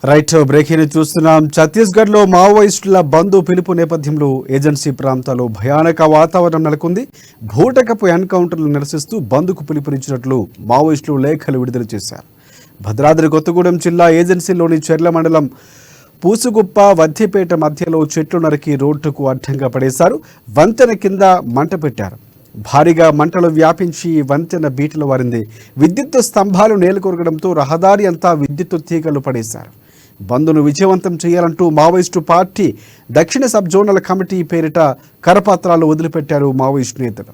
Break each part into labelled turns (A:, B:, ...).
A: Right breaking చూస్తున్నాం. ఛత్తీస్గఢ్ లో మావోయిస్టుల బంద్ పిలుపు నేపథ్యంలో ఏజెన్సీ ప్రాంతాల్లో భయానక వాతావరణం నెలకొంది. భూటకపు ఎన్కౌంటర్లు నిరసిస్తూ బంద్కు పిలుపునిచ్చినట్లు మావోయిస్టులు లేఖలు విడుదల చేశారు. భద్రాద్రి కొత్తగూడెం జిల్లా ఏజెన్సీలోని చెర్ల మండలం పూసుగుప్ప వద్దిపేట మధ్యలో చెట్లు నరికి రోడ్డుకు అడ్డంగా పడేశారు. వంతెన కింద మంట పెట్టారు. భారీగా మంటలు వ్యాపించి వంతెన బీటలు వారింది. విద్యుత్ స్తంభాలు నేలకొరగడంతో రహదారి అంతా విద్యుత్ తీగలు పడేశారు. బంద్ను విజయవంతం చేయాలంటూ మావోయిస్టు పార్టీ దక్షిణ సబ్ జోనల్ కమిటీ పేరిట కరపత్రాలు వదిలిపెట్టారు మావోయిస్టు నేతలు.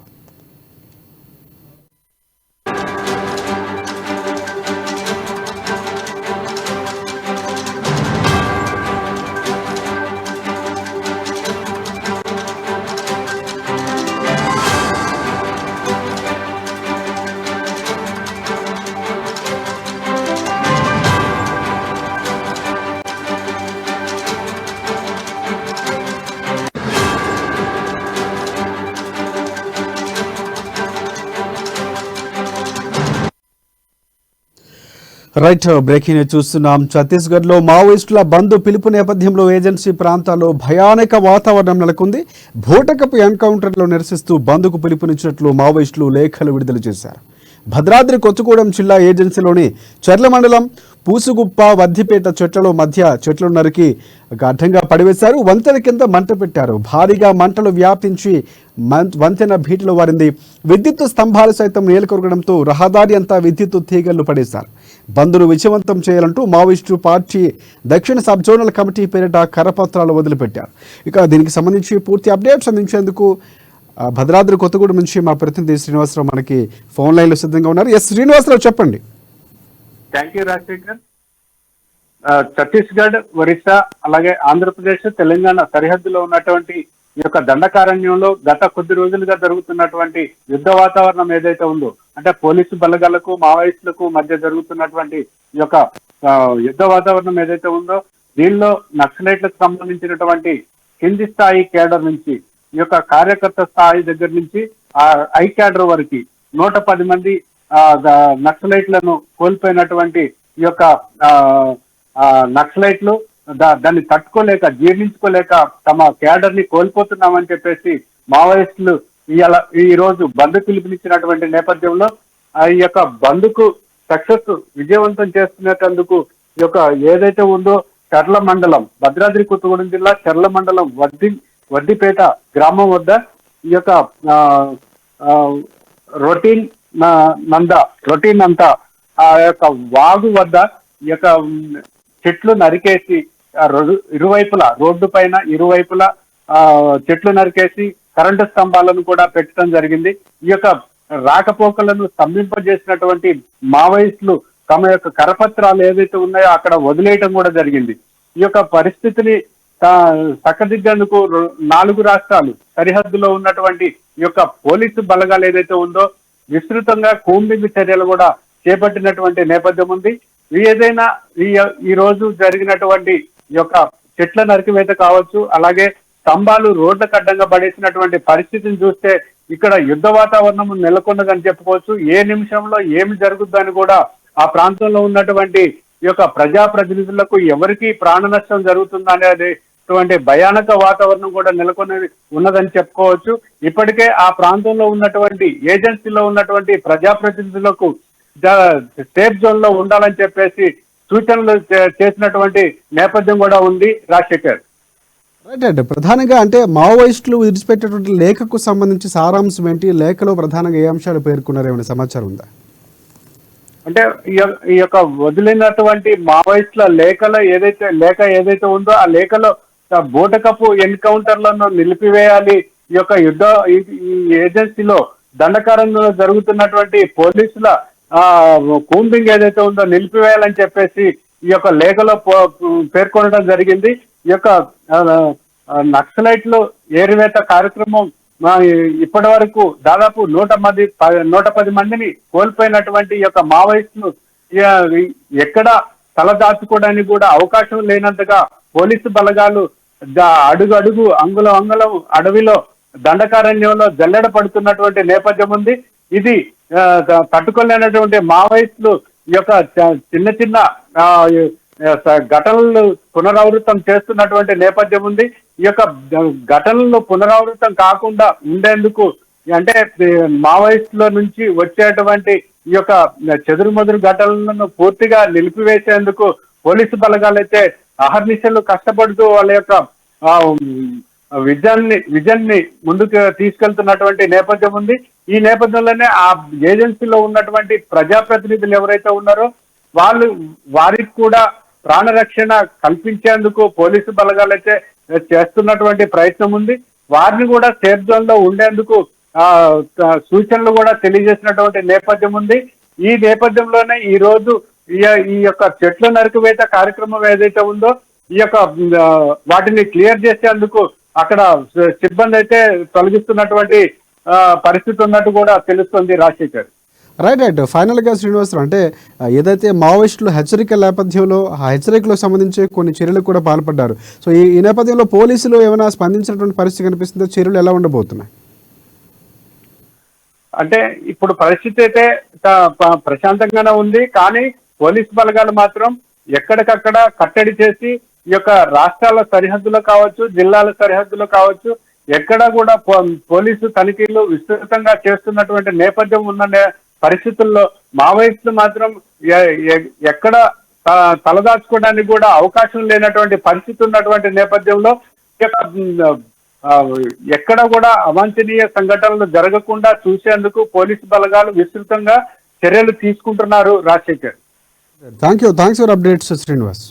A: రైట్ బ్రేకింగ్ చూస్తున్నాం. ఛత్తీస్గఢ్ లో మావోయిస్టుల బంద్ పిలుపు నేపథ్యంలో ఏజెన్సీ ప్రాంతాల్లో భయానక వాతావరణం నెలకొంది. భూటకపు ఎన్కౌంటర్లో నిరసిస్తూ బంద్కు పిలుపునిచ్చినట్లు మావోయిస్టులు లేఖలు విడుదల చేశారు. భద్రాద్రి కొత్తగూడెం జిల్లా ఏజెన్సీలోని చెర్ల మండలం పూసుగుప్ప వద్దిపేట చెట్లలో మధ్య చెట్లు నరికి అడ్డంగా పడివేశారు. వంతెన కింద మంట పెట్టారు. భారీగా మంటలు వ్యాపించి వంతెన బీటలు వారింది. విద్యుత్ స్తంభాలు సైతం నేలకొరగడంతో రహదారి అంతా విద్యుత్ తీగలు పడేశారు. బంద్ను విజయవంతం చేయాలంటూ మావోయిస్టు పార్టీ దక్షిణ సబ్ జోనల్ కమిటీ పేరిట కరపత్రాలు వదిలిపెట్టారు. ఇక దీనికి సంబంధించి పూర్తి అప్డేట్స్ అందించేందుకు భద్రాద్రి కొత్తగూడెం నుంచి మా ప్రతినిధి శ్రీనివాసరావు మనకి ఫోన్ లైన్లో సిద్ధంగా ఉన్నారు. ఎస్ శ్రీనివాసరావు, చెప్పండి.
B: Thank you Rajasekhar. ఛత్తీస్గఢ్, ఒరిస్సా అలాగే ఆంధ్రప్రదేశ్, తెలంగాణ సరిహద్దులో ఉన్నటువంటి ఈ యొక్క దండకారణ్యంలో గత కొద్ది రోజులుగా జరుగుతున్నటువంటి యుద్ధ వాతావరణం ఏదైతే ఉందో, అంటే పోలీసు బలగాలకు మావోయిస్టులకు మధ్య జరుగుతున్నటువంటి ఈ యొక్క యుద్ధ వాతావరణం ఏదైతే ఉందో, దీనిలో నక్సలైట్లకు సంబంధించినటువంటి కింది స్థాయి కేడర్ నుంచి, ఈ యొక్క కార్యకర్త స్థాయి దగ్గర నుంచి ఆ ఐ క్యాడర్ వరకు 110 మంది నక్సలైట్లను కోల్పోయినటువంటి ఈ యొక్క నక్సలైట్లు దాన్ని తట్టుకోలేక, జీర్ణించుకోలేక తమ క్యాడర్ ని కోల్పోతున్నామని చెప్పేసి మావోయిస్టులు ఈ రోజు బంద్ పిలుపునిచ్చినటువంటి నేపథ్యంలో ఈ యొక్క బంద్కు సక్సెస్ విజయవంతం చేస్తున్నందుకు ఈ యొక్క ఏదైతే ఉందో చెర్ల మండలం, భద్రాద్రి కొత్తగూడెం జిల్లా చెర్ల మండలం వద్దిపేట గ్రామం వద్ద ఈ యొక్క రొటీన్ అంతా ఆ యొక్క వాగు వద్ద ఈ యొక్క చెట్లు నరికేసి ఇరువైపులా రోడ్డు పైన ఇరువైపులా చెట్లు నరికేసి కరెంటు స్తంభాలను కూడా పెట్టడం జరిగింది. ఈ యొక్క రాకపోకలను స్తంభింపజేసినటువంటి మావోయిస్టులు తమ యొక్క కరపత్రాలు ఏదైతే ఉన్నాయో అక్కడ వదిలేయటం కూడా జరిగింది. ఈ యొక్క పరిస్థితిని చక్కదిద్దేందుకు 4 రాష్ట్రాలు సరిహద్దులో ఉన్నటువంటి ఈ యొక్క పోలీసు బలగాలు ఏదైతే ఉందో విస్తృతంగా కూంబింగ్ చర్యలు కూడా చేపట్టినటువంటి నేపథ్యం ఉంది. ఏదైనా ఈ రోజు జరిగినటువంటి ఈ యొక్క చెట్ల నరికివేత కావచ్చు, అలాగే స్తంభాలు రోడ్లకు అడ్డంగా పడేసినటువంటి పరిస్థితిని చూస్తే ఇక్కడ యుద్ధ వాతావరణం నెలకొన్నదని చెప్పుకోవచ్చు. ఏ నిమిషంలో ఏమి జరుగుద్దని కూడా ఆ ప్రాంతంలో ఉన్నటువంటి ఈ యొక్క ప్రజాప్రతినిధులకు ఎవరికి ప్రాణ నష్టం జరుగుతుందనేది భయానక వాతావరణం కూడా ఉన్నదని చెప్పుకోవచ్చు. ఇప్పటికే ఆ ప్రాంతంలో ఉన్నటువంటి ఏజెన్సీలో ఉన్నటువంటి ప్రజాప్రతినిధులకు సేఫ్ జోన్ లో ఉండాలని చెప్పేసి సూచనలు చేసినటువంటి నేపథ్యం కూడా ఉంది. రాజశేఖర్,
A: రైట్. ప్రధానంగా అంటే మావోయిస్టులు విడిచిపెట్టేటువంటి లేఖకు సంబంధించి సారాంశం ఏంటి? లేఖలో ప్రధానంగా ఏ అంశాలు పేర్కొన్నారు, ఏమైనా సమాచారం ఉందా?
B: అంటే ఈ యొక్క వదిలినటువంటి మావోయిస్టుల లేఖ ఏదైతే ఉందో ఆ లేఖలో బూటకపు ఎన్కౌంటర్లను నిలిపివేయాలి, ఈ యొక్క ఈ ఏజెన్సీలో దండకారణ్యంలో జరుగుతున్నటువంటి పోలీసుల కూంబింగ్ ఏదైతే ఉందో నిలిపివేయాలని చెప్పేసి ఈ యొక్క లేఖలో పేర్కొనడం జరిగింది. ఈ యొక్క నక్సలైట్లు ఏరివేత కార్యక్రమం ఇప్పటి వరకు దాదాపు 110 మందిని కోల్పోయినటువంటి ఈ యొక్క మావోయిస్టులు ఎక్కడ తలదాచుకోవడానికి కూడా అవకాశం లేనంతగా పోలీసు బలగాలు అడుగు అంగుళం అడవిలో దండకారణ్యంలో జల్లెడ పడుతున్నటువంటి నేపథ్యం ఉంది. ఇది తట్టుకోలేనటువంటి మావోయిస్టులు ఈ యొక్క చిన్న ఘటనలు పునరావృతం చేస్తున్నటువంటి నేపథ్యం ఉంది. ఈ యొక్క ఘటనలు పునరావృతం కాకుండా ఉండేందుకు అంటే మావోయిస్టుల నుంచి వచ్చేటువంటి ఈ యొక్క చెదురుమదురు ఘటనలను పూర్తిగా నిలిపివేసేందుకు పోలీసు బలగాలైతే అహర్నిశలు కష్టపడుతూ వాళ్ళ యొక్క విజన్ని ముందుకు తీసుకెళ్తున్నటువంటి నేపథ్యం ఉంది. ఈ నేపథ్యంలోనే ఆ ఏజెన్సీలో ఉన్నటువంటి ప్రజాప్రతినిధులు ఎవరైతే ఉన్నారో వారికి కూడా ప్రాణరక్షణ కల్పించేందుకు పోలీసు బలగాలైతే చేస్తున్నటువంటి ప్రయత్నం ఉంది. వారిని కూడా సేఫ్ జోన్ లో ఉండేందుకు సూచనలు కూడా తెలియజేసినటువంటి నేపథ్యం ఉంది. ఈ నేపథ్యంలోనే ఈ రోజు ఈ యొక్క చెట్ల నరికివేత కార్యక్రమం ఏదైతే ఉందో ఈ యొక్క వాటిని క్లియర్ చేసేందుకు అక్కడ సిబ్బంది అయితే తొలగిస్తున్నటువంటి పరిస్థితి ఉన్నట్టు కూడా తెలుస్తుంది రాజశేఖర్.
A: రైట్ ఫైనల్ గా శ్రీనివాసరావు, అంటే ఏదైతే మావోయిస్టులు హెచ్చరికల నేపథ్యంలో ఆ హెచ్చరికలకు సంబంధించి కొన్ని చర్యలకు కూడా పాల్పడ్డారు. సో ఈ నేపథ్యంలో పోలీసులు ఏమైనా స్పందించినటువంటి పరిస్థితి కనిపిస్తుందో, చర్యలు ఎలా ఉండబోతున్నాయి?
B: అంటే ఇప్పుడు పరిస్థితి అయితే ప్రశాంతంగానే ఉంది. కానీ పోలీసు బలగాలు మాత్రం ఎక్కడికక్కడ కట్టడి చేసి ఈ యొక్క రాష్ట్రాల సరిహద్దులో కావచ్చు, జిల్లాల సరిహద్దులో కావచ్చు, ఎక్కడ కూడా పోలీసు తనిఖీలు విస్తృతంగా చేస్తున్నటువంటి నేపథ్యం ఉన్న పరిస్థితుల్లో మావోయిస్టులు మాత్రం ఎక్కడ తలదాచుకోవడానికి కూడా అవకాశం లేనటువంటి పరిస్థితి ఉన్నటువంటి నేపథ్యంలో ఎక్కడ కూడా అవాంఛనీయ సంఘటనలు జరగకుండా చూసేందుకు పోలీసు బలగాలు విస్తృతంగా చర్యలు తీసుకుంటున్నారు Rajasekhar.
A: Thanks for updates Srinivas.